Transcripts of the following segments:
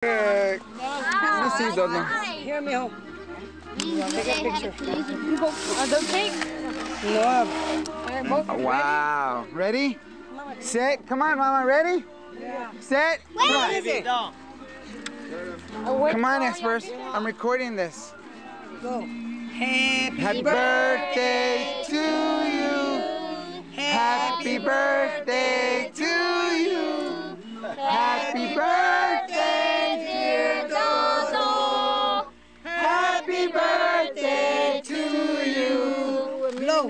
Let me see, Dodo. Here, mijo. Take a picture. The cake? No. Wow. Ready? Set. Come on, Mama. Ready? Yeah. Set. Come on. Wait. Come on, experts. I'm recording this. Go. Happy birthday to you. Happy birthday to you. Happy birthday, dear Dodo. Happy birthday to you.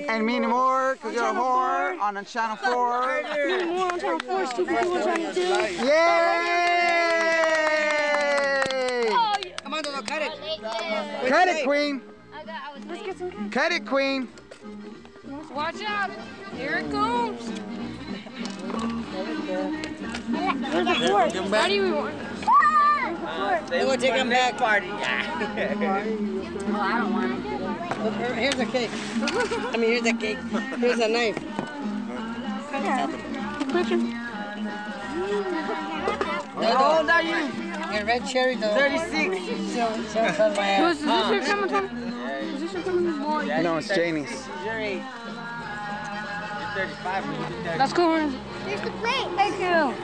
And many more, because you're a whore on a channel 4. Many more on channel 4. Stupid people trying to do. Yay! Come on, Dodo, cut it. Cut it, Queen. Let's get some cake. Cut it, Queen. Watch out. Here it comes. Where's the fork? Why do we want? They will take them back. Party. Oh, I don't want it. Look, here's a cake. I mean, here's a cake. Here's a knife. How old are you? Your red cherry, though. 36. Is this your camera, Tom? Is this your camera? No, it's Janie's. Your age. You're 35. Let's go. Here's the plate. Thank you.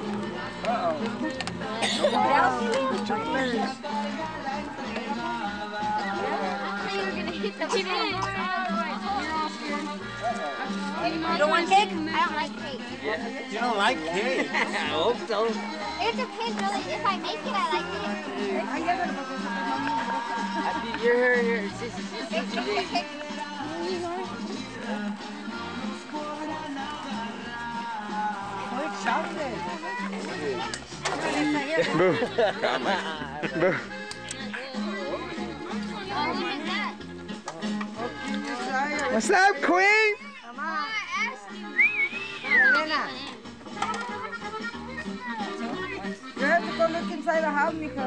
You don't want cake? I don't like cake. You don't like cake? I hope so. It depends really. If I make it, I like it. You're 60 days. Boo. Boo. What's up, Queen? Come on. I asked you. You have to go look inside the house, mijo.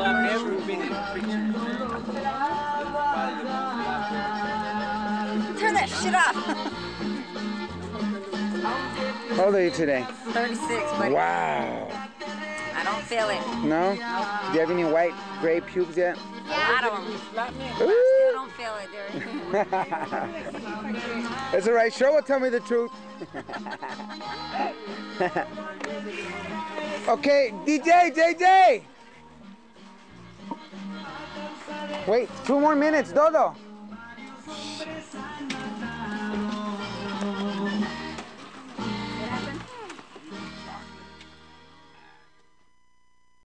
I've never been in a picture. Turn that shit off. How old are you today? 36, but Wow. I don't feel it. No? Do you have any white, gray pubes yet? A lot of them. Ooh. Still don't feel it, dude. It's all right. Sure will tell me the truth. Okay, DJ, JJ. Wait, 2 more minutes, Dodo.